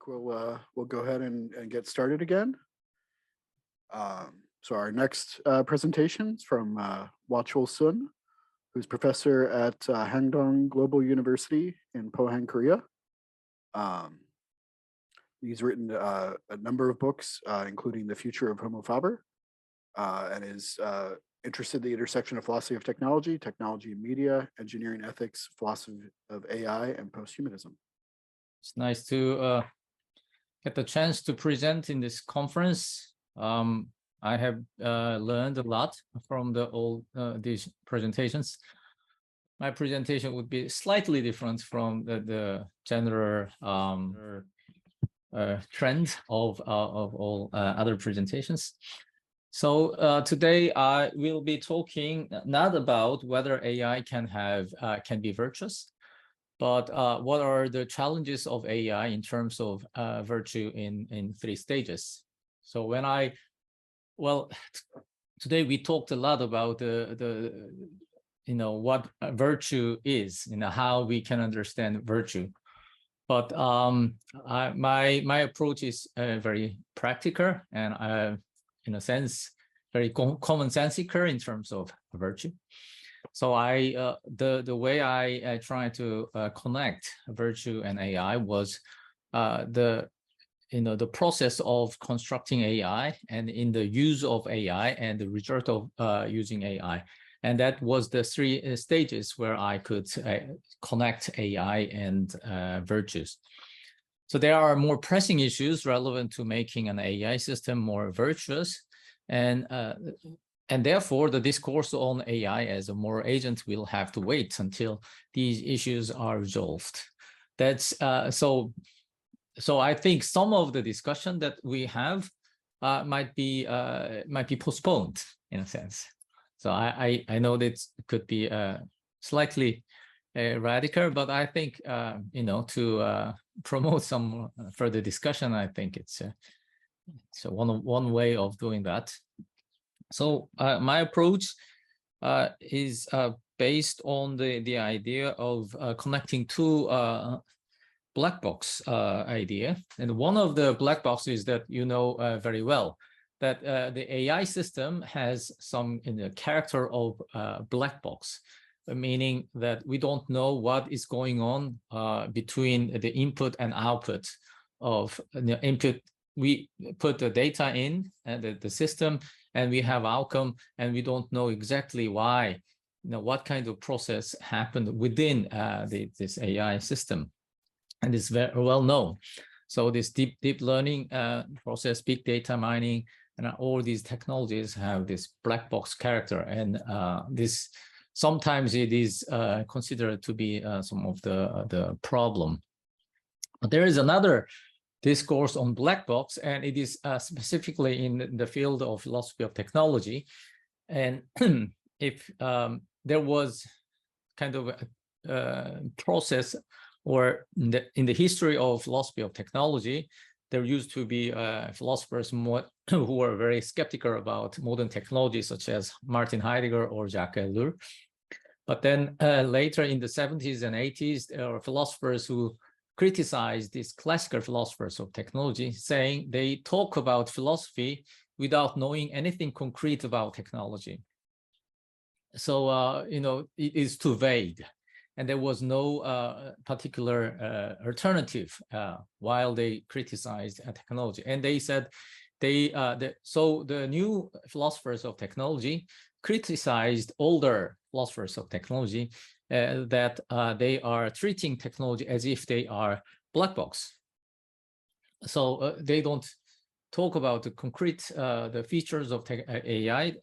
think we'll go ahead and get started again. So our next presentation is from Wha-Chul Sun, who's professor at Hangdong Global University in Pohang, Korea. He's written a number of books, including The Future of Homo Faber, and is interested in the intersection of philosophy of technology, technology and media, engineering ethics, philosophy of AI, and posthumanism. It's nice to get the chance to present in this conference. I have learned a lot from all these presentations. My presentation would be slightly different from the general trend of all other presentations. So today I will be talking not about whether AI can be virtuous, but what are the challenges of AI in terms of virtue in 3 stages. So today we talked a lot about what virtue is, how we can understand virtue. But my approach is very practical and in a sense very commonsensical in terms of virtue. So the way I try to connect virtue and AI was the process of constructing AI and in the use of AI and the result of using AI. And that was the 3 stages where I could connect AI and virtues. So there are more pressing issues relevant to making an AI system more virtuous. And therefore, the discourse on AI as a moral agent will have to wait until these issues are resolved. That's so I think some of the discussion that we have might be postponed in a sense. So I know that it could be slightly radical, but I think to promote some further discussion, I think it's one way of doing that. So my approach is based on the idea of connecting 2 black box idea. And one of the black boxes that very well, that the AI system has some character of black box, meaning that we don't know what is going on between the input and output of the input. We put the data in the system and we have outcome, and we don't know exactly why, what kind of process happened within this AI system. And it's very well known. So this deep learning process, big data mining, and all these technologies have this black box character. And this sometimes it is considered to be some of the problem. But there is another discourse on black box, and it is specifically in the field of philosophy of technology. And if there was kind of a process, or in the history of philosophy of technology, there used to be philosophers who were very skeptical about modern technology, such as Martin Heidegger or Jacques Ellul. But then later in the 70s and 80s, there were philosophers who criticized these classical philosophers of technology, saying they talk about philosophy without knowing anything concrete about technology. So, it is too vague. And there was no particular alternative while they criticized technology. And they said so the new philosophers of technology criticized older philosophers of technology that they are treating technology as if they are black box. So they don't talk about the concrete the features of AI,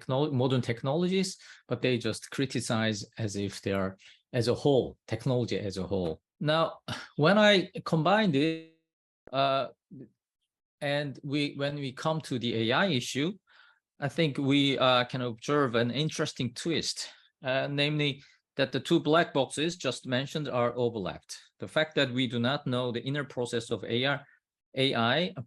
modern technologies, but they just criticize as if they are as a whole, technology as a whole. Now, when I combine it, and when we come to the AI issue, I think we can observe an interesting twist, namely that the 2 black boxes just mentioned are overlapped. The fact that we do not know the inner process of AI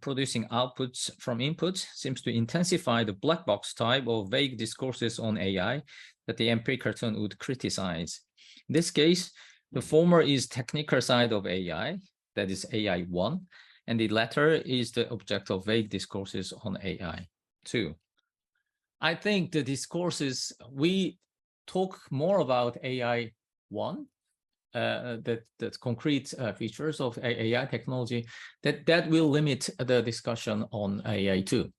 producing outputs from inputs seems to intensify the black box type of vague discourses on AI that the empirical turn would criticize. In this case, the former is technical side of AI, that is AI 1, and the latter is the object of vague discourses on AI 2. I think the discourses, we talk more about AI 1, that concrete features of AI technology, that will limit the discussion on AI 2.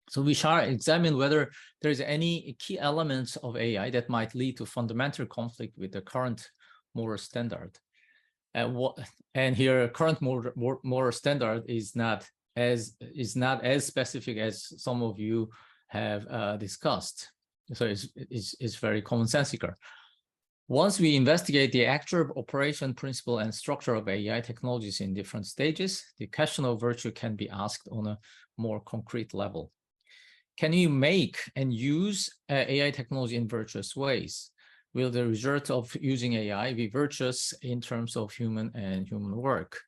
So we shall examine whether there's any key elements of AI that might lead to fundamental conflict with the current moral standard. And here, current moral standard is not as specific as some of you have discussed. So it's very commonsensical. Once we investigate the actual operation, principle, and structure of AI technologies in different stages, the question of virtue can be asked on a more concrete level. Can you make and use AI technology in virtuous ways? Will the result of using AI be virtuous in terms of human work?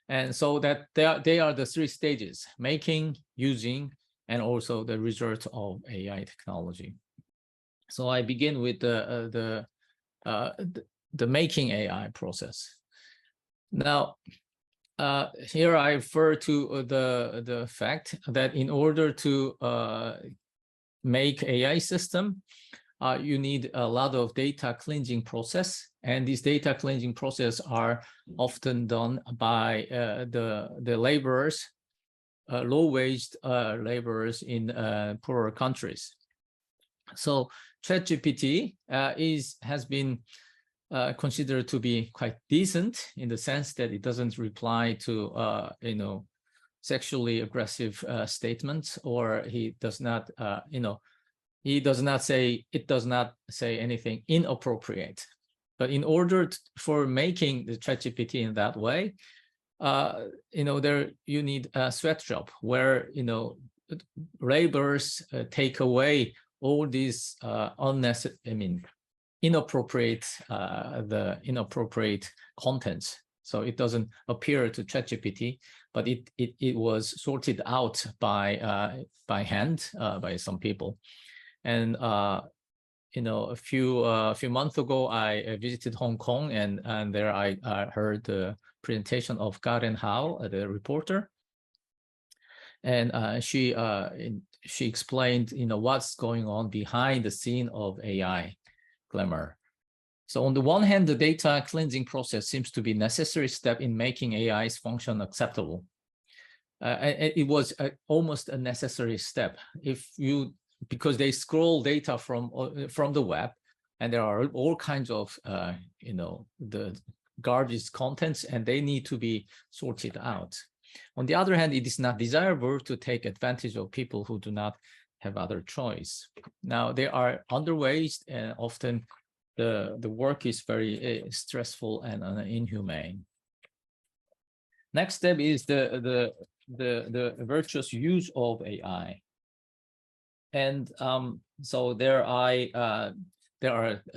And so that they are the 3 stages: making, using, and also the result of AI technology. So I begin with the making AI process. Now, here I refer to the fact that in order to make AI system, you need a lot of data cleansing process, and these data cleansing process are often done by the laborers, low-waged laborers in poorer countries. So ChatGPT has been considered to be quite decent in the sense that it doesn't reply to sexually aggressive statements, or it does not say anything inappropriate. But in order for making the ChatGPT in that way, you need a sweatshop where laborers take away all these inappropriate contents, so it doesn't appear to ChatGPT, but it was sorted out by hand by some people. And a few months ago, I visited Hong Kong, and there I heard the presentation of Karen Hao, the reporter, and she explained what's going on behind the scene of AI glamour. So on the one hand, the data cleansing process seems to be a necessary step in making AI's function acceptable. It was almost a necessary step because they scroll data from the web, and there are all kinds of the garbage contents, and they need to be sorted out. On the other hand, it is not desirable to take advantage of people who do not have other choice. Now, they are underwaged, and often the work is very stressful and inhumane. Next step is the virtuous use of AI. And so there are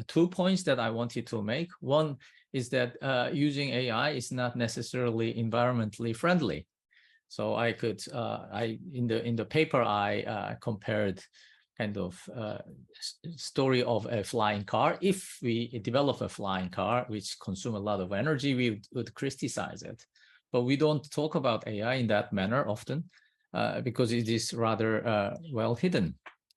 2 points that I wanted to make. One is that using AI is not necessarily environmentally friendly. So I could, in the paper, I compared kind of story of a flying car. If we develop a flying car which consumes a lot of energy, we would criticize it. But we don't talk about AI in that manner often because it is rather well hidden.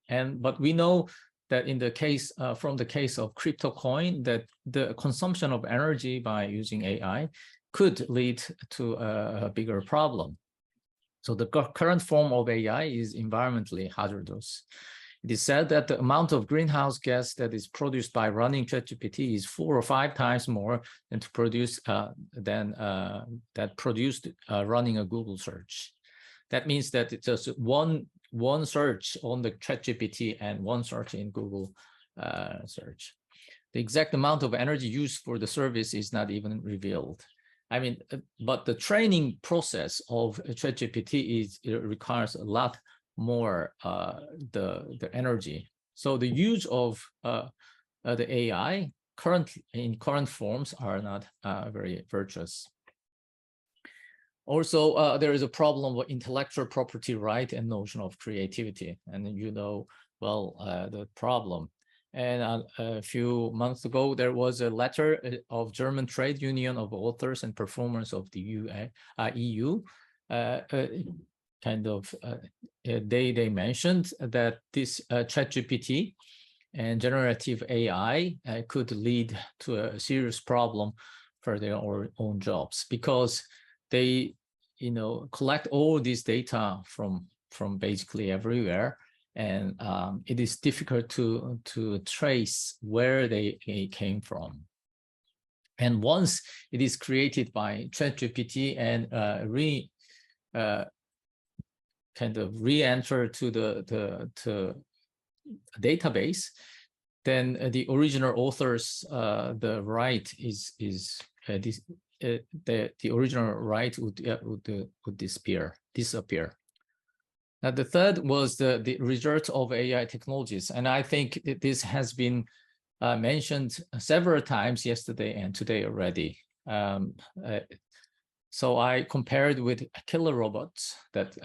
But we know that in the case, from the case of crypto coin, that the consumption of energy by using AI could lead to a bigger problem. So the current form of AI is environmentally hazardous. It is said that the amount of greenhouse gas that is produced by running ChatGPT is 4 or 5 times more than produced running a Google search. That means that it's just one search on the ChatGPT and one search in Google search. The exact amount of energy used for the service is not even revealed. I mean, but the training process of ChatGPT requires a lot more the energy. So the use of the AI in current forms are not very virtuous. Also, there is a problem with intellectual property right and notion of creativity, and well the problem. And a few months ago, there was a letter of German Trade Union of Authors and Performers of the EU. They mentioned that this ChatGPT and generative AI could lead to a serious problem for their own jobs, because they, collect all this data from basically everywhere, and it is difficult to trace where they came from. And once it is created by ChatGPT and re-enter to the database, then the original authors, the right the original right would disappear. Now, the third was the result of AI technologies, and I think this has been mentioned several times yesterday and today already. So I compared with killer robots that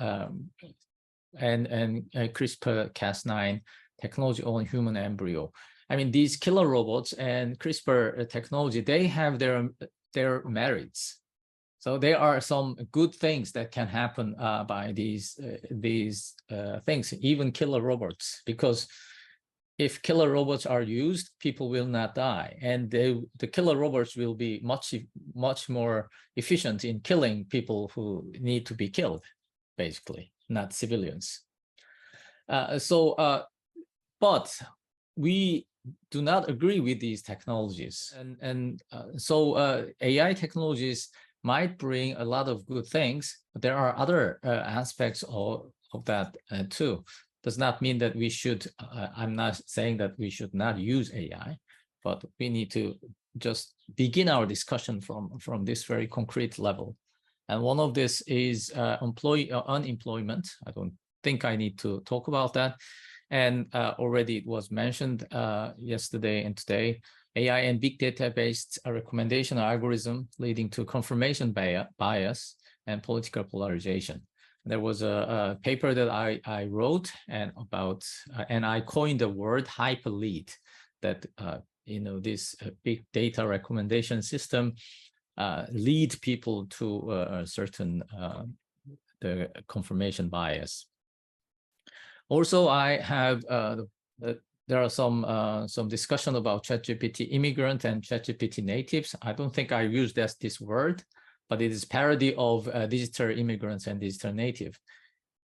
and CRISPR-Cas9 technology on human embryo. I mean, these killer robots and CRISPR technology, they have their merits. So there are some good things that can happen by these things, even killer robots, because if killer robots are used, people will not die, and the killer robots will be much more efficient in killing people who need to be killed, basically, not civilians. But we do not agree with these technologies, so AI technologies might bring a lot of good things, but there are other aspects of that too. Does not mean that we should, I'm not saying that we should not use AI, but we need to just begin our discussion from this very concrete level. And one of this is unemployment. I don't think I need to talk about that. And already it was mentioned yesterday and today, AI and big data-based recommendation algorithm leading to confirmation bias and political polarization. There was a paper that I wrote and I coined the word hyperlead, that this big data recommendation system lead people to a certain the confirmation bias. Also, I have there are some discussion about ChatGPT immigrant and ChatGPT natives. I don't think I used this word, but it is parody of digital immigrants and digital native.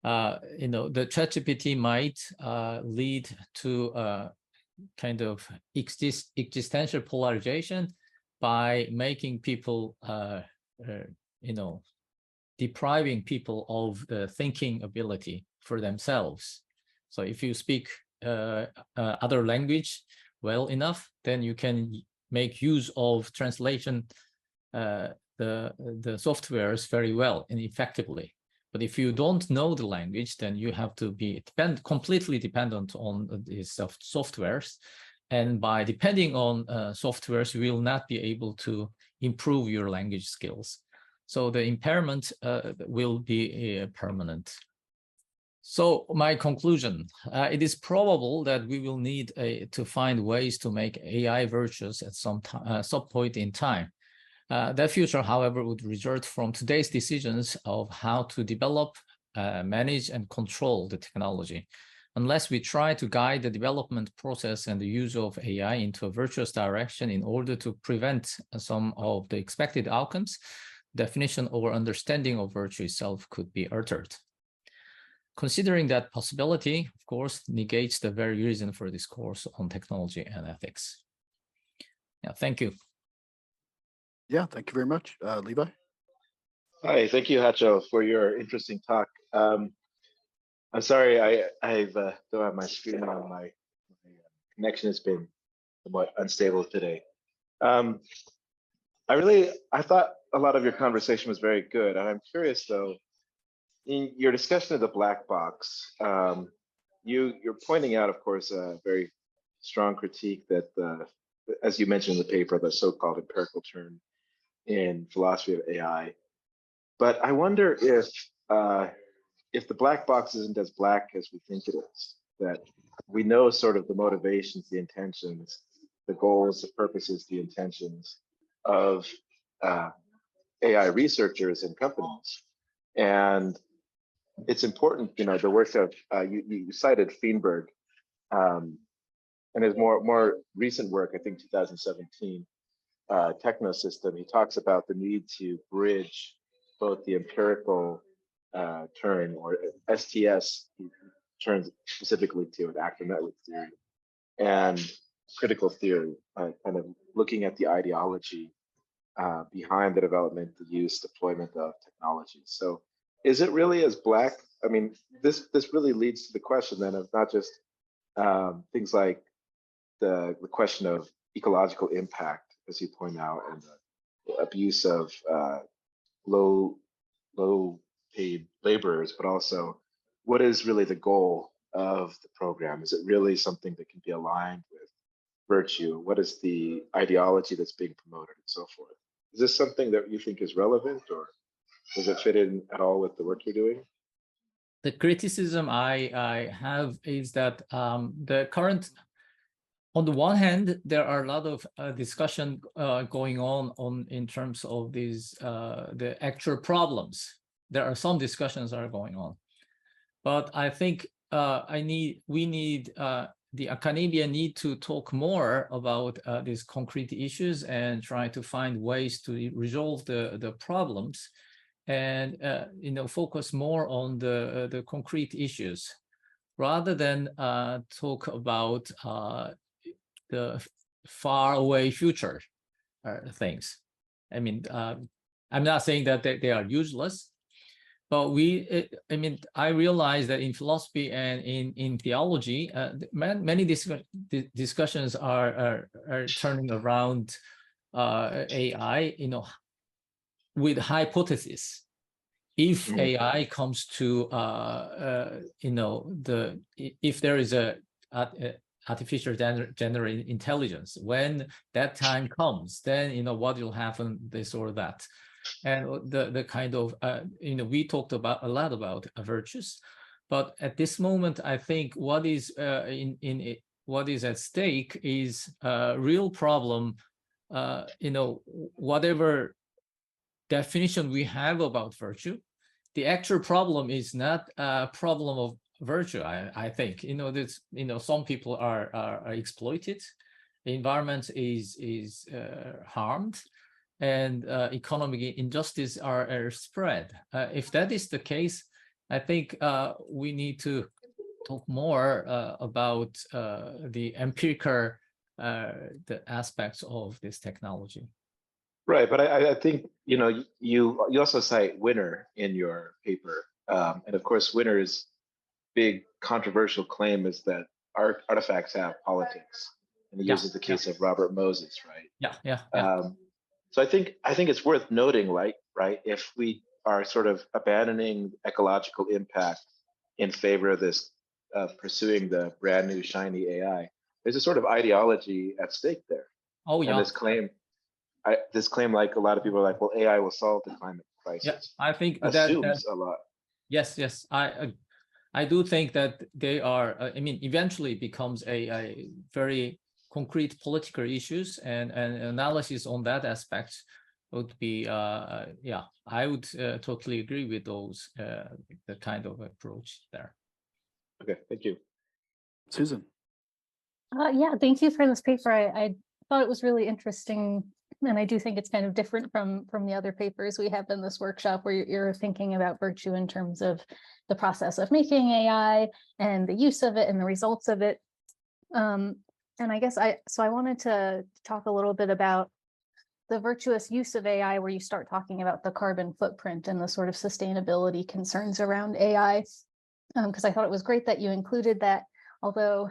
The ChatGPT might lead to kind of existential polarization by making people, depriving people of the thinking ability for themselves. So if you speak other language well enough, then you can make use of translation the softwares very well and effectively. But if you don't know the language, then you have to be completely dependent on these softwares. And by depending on softwares, you will not be able to improve your language skills. So the impairment will be permanent. So my conclusion, it is probable that we will need to find ways to make AI virtuous at some point in time. That future, however, would result from today's decisions of how to develop, manage, and control the technology. Unless we try to guide the development process and the use of AI into a virtuous direction in order to prevent some of the expected outcomes, definition or understanding of virtue itself could be altered. Considering that possibility, of course, negates the very reason for this course on technology and ethics. Yeah, thank you. Yeah, thank you very much. Levi? Hi, thank you, Wha-Chul, for your interesting talk. I'm sorry, I don't have my screen on. My connection has been somewhat unstable today. I thought a lot of your conversation was very good, and I'm curious though, in your discussion of the black box, you're pointing out, of course, a very strong critique that, as you mentioned in the paper, the so-called empirical turn in philosophy of AI. But I wonder if the black box isn't as black as we think it is, that we know sort of the motivations, the intentions, the goals, the purposes, the intentions of AI researchers and companies. And it's important, the work of, you cited Feinberg, and his more recent work, I think 2017, Technosystem, he talks about the need to bridge both the empirical turn, or STS, he turns specifically to it, actor network theory, and critical theory, kind of looking at the ideology behind the development, the use, deployment of technology. So is it really as black? I mean, this really leads to the question then of not just things like the question of ecological impact, as you point out, and the abuse of low paid laborers, but also what is really the goal of the program? Is it really something that can be aligned with virtue? What is the ideology that's being promoted and so forth? Is this something that you think is relevant, or does it fit in at all with the work you're doing? The criticism I have is that the current, on the one hand, there are a lot of discussion going on in terms of these the actual problems. There are some discussions that are going on, but I think the academia need to talk more about these concrete issues and try to find ways to resolve the problems, and focus more on the concrete issues rather than talk about the far away future things. I mean, I'm not saying that they are useless, but I realize that in philosophy and in theology, many discussions are turning around AI, with hypothesis. If AI comes to, if there is a artificial generated intelligence, when that time comes, then what will happen, this or that. And the kind of we talked about a lot about virtues, but at this moment I think what is what is at stake is a real problem. Whatever definition we have about virtue, the actual problem is not a problem of virtue. I think some people are exploited, the environment is harmed, and economic injustice are spread. If that is the case, I think we need to talk more about the empirical the aspects of this technology. Right, but I think you also cite Winner in your paper, and of course Winner's big controversial claim is that artifacts have politics, and he uses the case of Robert Moses, right? Yeah. So I think it's worth noting, right? If we are sort of abandoning ecological impact in favor of this pursuing the brand new shiny AI, there's a sort of ideology at stake there. Oh yeah. And this claim, like a lot of people are like, well, AI will solve the climate crisis. Yeah, I think assumes a lot. Yes, I do think that they are. Eventually becomes a very concrete political issues, and analysis on that aspect would be. Yeah, I would totally agree with those the kind of approach there. Okay, thank you, Susan. Yeah, thank you for this paper. I thought it was really interesting, and I do think it's kind of different from the other papers we have in this workshop, where you're thinking about virtue in terms of the process of making AI and the use of it and the results of it. And I guess I wanted to talk a little bit about the virtuous use of AI, where you start talking about the carbon footprint and the sort of sustainability concerns around AI, because I thought it was great that you included that, although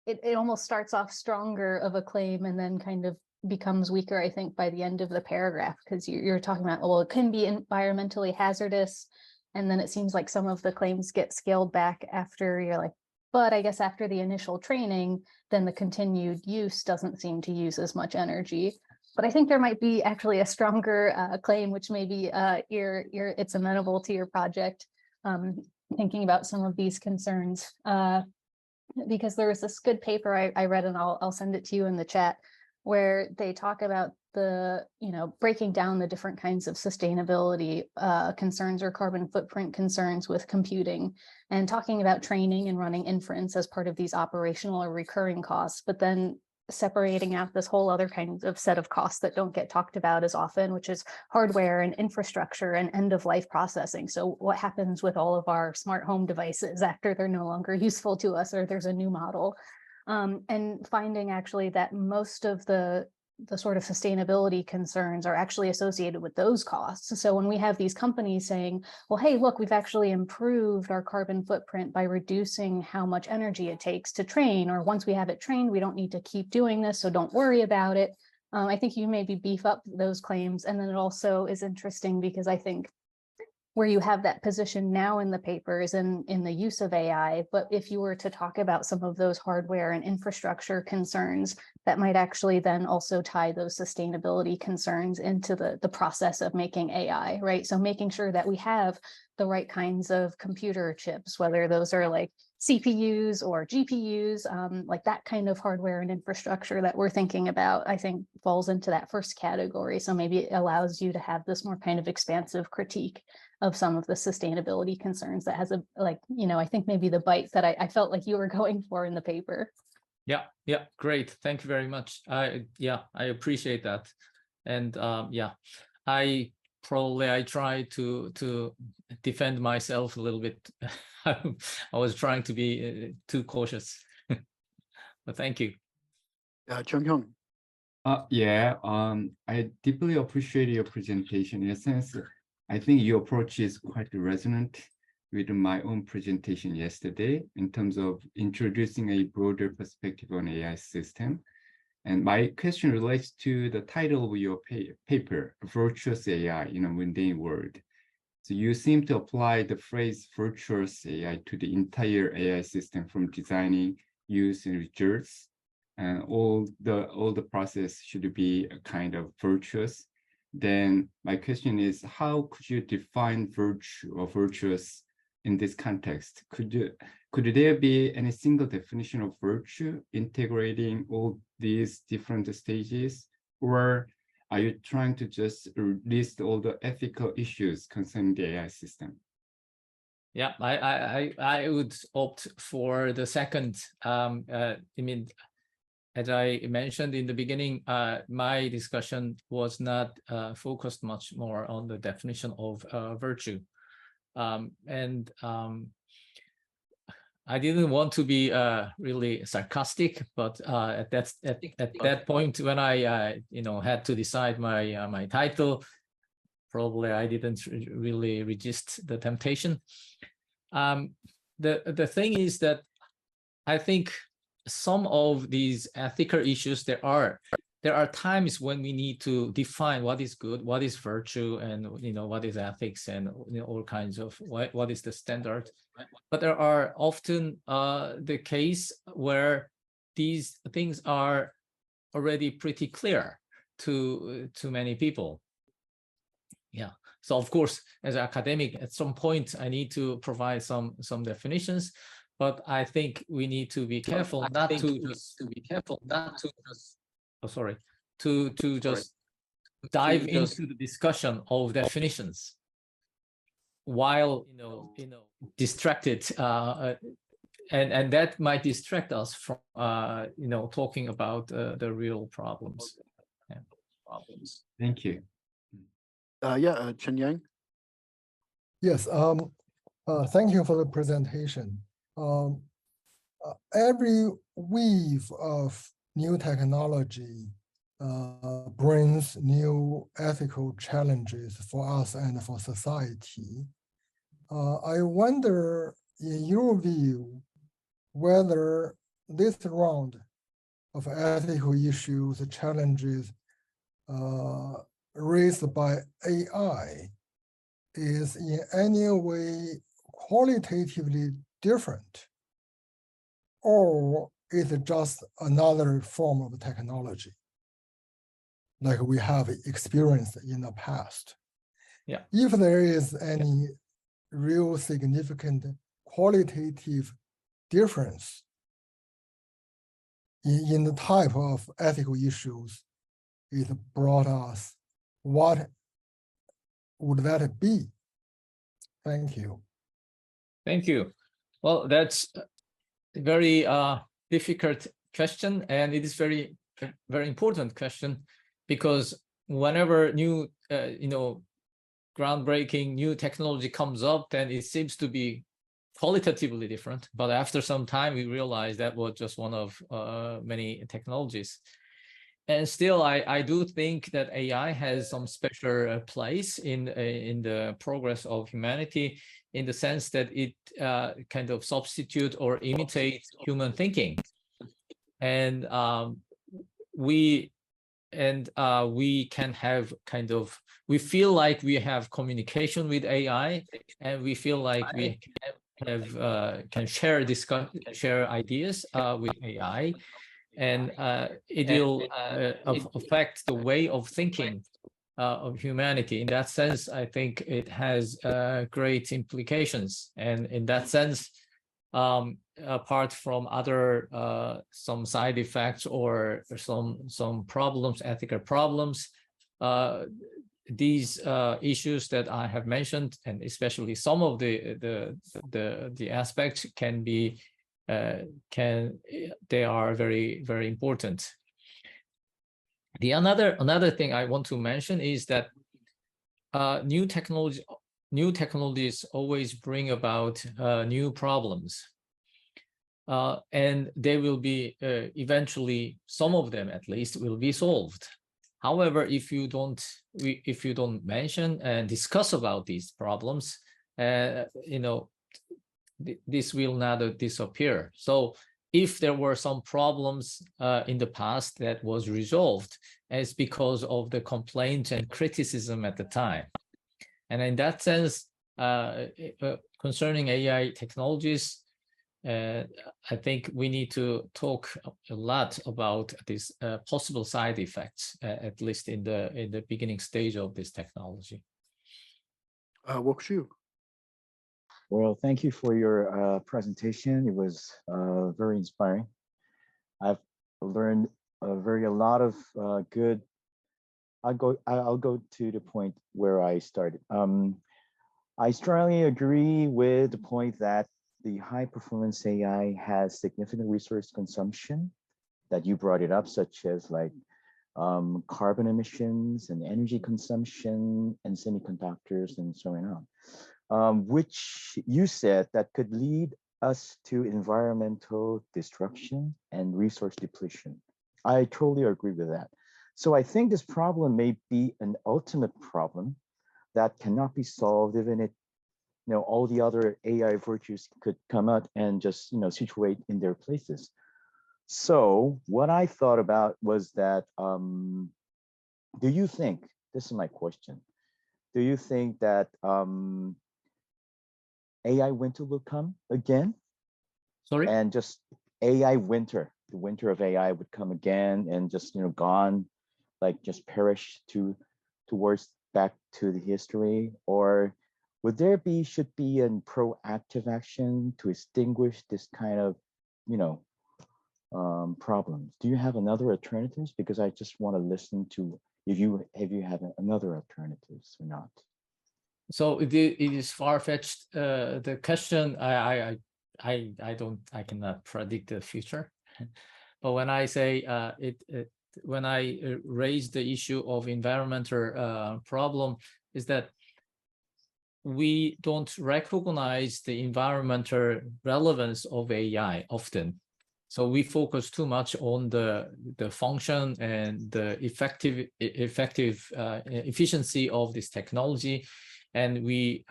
it almost starts off stronger of a claim and then kind of becomes weaker, I think, by the end of the paragraph, because you're talking about, well, it can be environmentally hazardous, and then it seems like some of the claims get scaled back after you're like, but I guess after the initial training, then the continued use doesn't seem to use as much energy. But I think there might be actually a stronger claim, which maybe it's amenable to your project, thinking about some of these concerns. because there was this good paper I read, and I'll send it to you in the chat, where they talk about the, breaking down the different kinds of sustainability concerns or carbon footprint concerns with computing, and talking about training and running inference as part of these operational or recurring costs, but then separating out this whole other kind of set of costs that don't get talked about as often, which is hardware and infrastructure and end of life processing. So what happens with all of our smart home devices after they're no longer useful to us, or there's a new model? And finding actually that most of the sort of sustainability concerns are actually associated with those costs. So when we have these companies saying, well, hey, look, we've actually improved our carbon footprint by reducing how much energy it takes to train, or once we have it trained, we don't need to keep doing this, so don't worry about it. I think you maybe beef up those claims. And then it also is interesting because I think where you have that position now in the papers and in the use of AI, but if you were to talk about some of those hardware and infrastructure concerns, that might actually then also tie those sustainability concerns into the process of making AI, right? So making sure that we have the right kinds of computer chips, whether those are like CPUs or GPUs, like that kind of hardware and infrastructure that we're thinking about, I think falls into that first category. So maybe it allows you to have this more kind of expansive critique of some of the sustainability concerns that has I think maybe the bite that I felt like you were going for in the paper. Yeah, great. Thank you very much. I appreciate that. And I try to defend myself a little bit. I was trying to be too cautious, but thank you. Chung-Hyung. I deeply appreciate your presentation. In a sense, I think your approach is quite resonant with my own presentation yesterday in terms of introducing a broader perspective on AI system. And my question relates to the title of your paper, Virtuous AI in a Mundane World. So you seem to apply the phrase virtuous AI to the entire AI system, from designing, use, and results. And all the process should be a kind of virtuous. Then my question is, how could you define virtue or virtuous in this context? Could there be any single definition of virtue integrating all these different stages? Or are you trying to just list all the ethical issues concerning the AI system? Yeah, I would opt for the second. As I mentioned in the beginning, my discussion was not focused much more on the definition of virtue. I didn't want to be really sarcastic, but at that point when I had to decide my title, probably I didn't really resist the temptation. The thing is that I think some of these ethical issues, there are times when we need to define what is good, what is virtue, and what is ethics, and all kinds of what is the standard. But there are often the case where these things are already pretty clear to many people. Yeah. So of course, as an academic, at some point I need to provide some definitions. But I think we need to be careful not to just dive into the discussion of definitions while distracted, and that might distract us from talking about the real problems. Thank you. Chenyang. Yes. Thank you for the presentation. Every wave of new technology brings new ethical challenges for us and for society. I wonder, in your view, whether this round of ethical issues, challenges raised by AI is in any way qualitatively different, or is it just another form of technology like we have experienced in the past? Yeah. If there is any real significant qualitative difference in the type of ethical issues it brought us, what would that be? Thank you. Thank you. Well, that's a very difficult question, and it is very important question, because whenever new groundbreaking new technology comes up, then it seems to be qualitatively different. But after some time, we realized that was just one of many technologies. And still, I do think that AI has some special place in the progress of humanity, in the sense that it kind of substitute or imitate human thinking. And we can have kind of, we feel like we have communication with AI, and we feel like we can share ideas with AI, and it will affect the way of thinking of humanity. In that sense, I think it has great implications. And in that sense, apart from other some side effects or some problems, ethical problems, these issues that I have mentioned, and especially some of the aspects can be they are very, very important. The another thing I want to mention is that new technologies always bring about new problems, and they will be eventually, some of them at least, will be solved. However, if you don't mention and discuss about these problems, this will not disappear. So if there were some problems in the past that was resolved, it's because of the complaint and criticism at the time. And in that sense, concerning AI technologies, I think we need to talk a lot about these possible side effects, at least in the beginning stage of this technology. Wha-Chul. Well, thank you for your presentation. It was very inspiring. I've learned a lot of good. I'll go to the point where I started. I strongly agree with the point that the high performance AI has significant resource consumption that you brought it up, such as like carbon emissions and energy consumption and semiconductors and so on, which you said that could lead us to environmental destruction and resource depletion. I totally agree with that. So I think this problem may be an ultimate problem that cannot be solved even if all the other AI virtues could come out and just situate in their places. So what I thought about was that, do you think, this is my question, do you think that AI winter will come again? Sorry? And just AI winter, the winter of AI would come again and just gone, like just perish towards back to the history? Or would there should be a proactive action to extinguish this kind of problems? Do you have another alternatives? Because I just want to listen to if you have another alternatives or not. So it is far-fetched. The question, I cannot predict the future. But when I say when I raise the issue of environmental problem, is that we don't recognize the environmental relevance of AI often. So we focus too much on the function and the efficiency of this technology, and we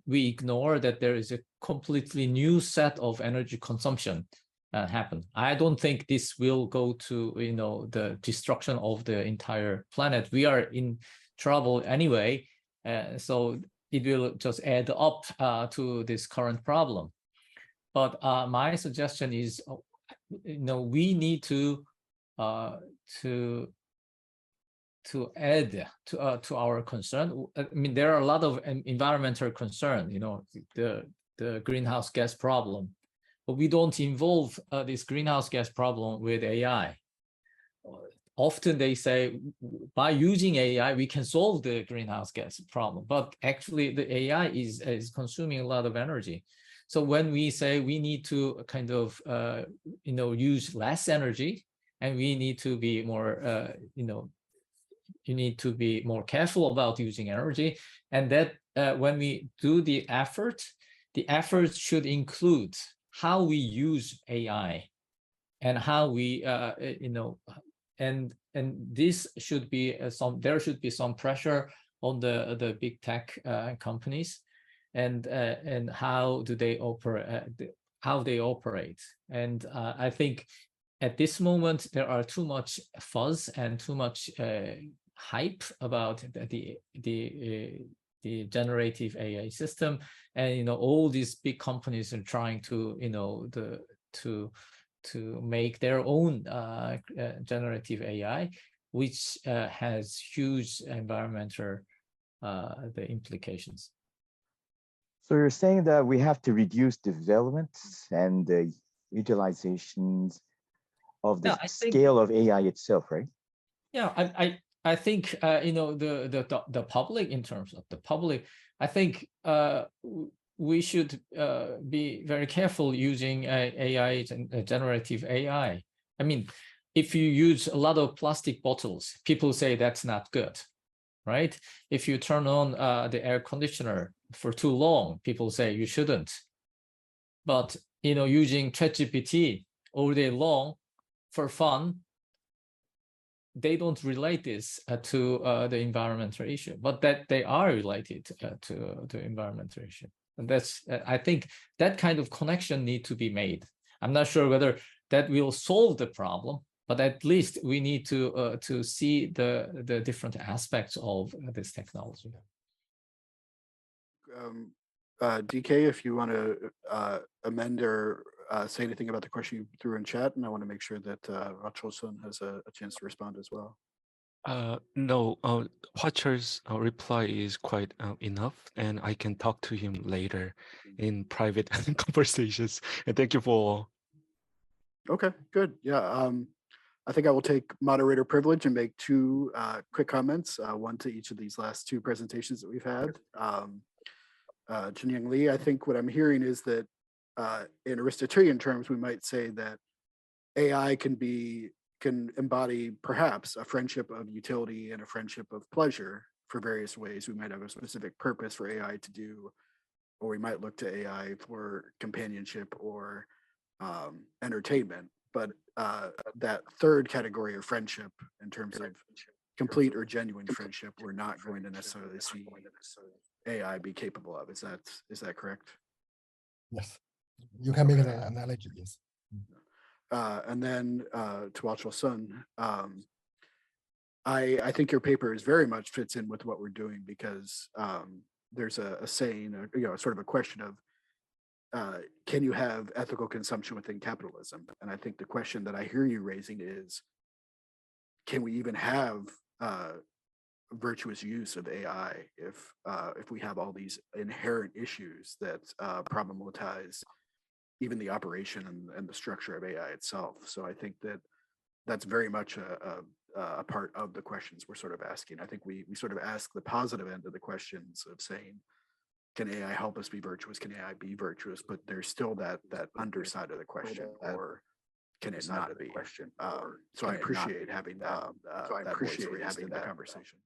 ignore that there is a completely new set of energy consumption happen. I don't think this will go to the destruction of the entire planet. We are in trouble anyway, so it will just add up to this current problem. But my suggestion is, we need to add to our concern. I mean, there are a lot of environmental concern. The greenhouse gas problem, but we don't involve this greenhouse gas problem with AI. Often they say by using AI, we can solve the greenhouse gas problem, but actually the AI is consuming a lot of energy. So when we say we need to kind of, use less energy, and we need to be more, you need to be more careful about using energy. And that when we do the effort should include how we use AI and how we, and this should be there should be some pressure on the big tech companies, and how do they operate, and I think at this moment there are too much fuzz and too much hype about the generative AI system, and all these big companies are trying to to make their own generative AI, which has huge environmental the implications. So you're saying that we have to reduce developments and the utilizations of the scale of AI itself, right? Yeah, I think the public, in terms of the public, I think we should be very careful using AI and generative AI. I mean, if you use a lot of plastic bottles, people say that's not good, right? If you turn on the air conditioner for too long, people say you shouldn't. But using ChatGPT all day long for fun, they don't relate this to the environmental issue, but that they are related to the environmental issue. And that's, I think that kind of connection need to be made. I'm not sure whether that will solve the problem, but at least we need to see the different aspects of this technology. DK, if you want to amend or say anything about the question you threw in chat, and I want to make sure that Wha-Chul has a chance to respond as well. No, Wha-Chul's reply is quite enough, and I can talk to him later in private conversations. And thank you for. Okay, good. Yeah, I think I will take moderator privilege and make two quick comments, one to each of these last two presentations that we've had. Chenyang Li, I think what I'm hearing is that in Aristotelian terms, we might say that AI can embody perhaps a friendship of utility and a friendship of pleasure for various ways. We might have a specific purpose for AI to do, or we might look to AI for companionship or entertainment. But that third category of friendship, in terms of complete or genuine friendship, we're not going to necessarily see AI be capable of. Is that correct? Yes, you can make an analogy. Yes. And then to Wha-Chul, I think your paper is very much fits in with what we're doing, because there's a saying, sort of a question of, can you have ethical consumption within capitalism? And I think the question that I hear you raising is, can we even have virtuous use of AI if we have all these inherent issues that problematize even the operation and the structure of AI itself? So I think that's very much a part of the questions we're sort of asking. I think we sort of ask the positive end of the questions of saying, can AI help us be virtuous? Can AI be virtuous? But there's still that underside of the question, or can it not be? So I appreciate having that. So I appreciate having that conversation.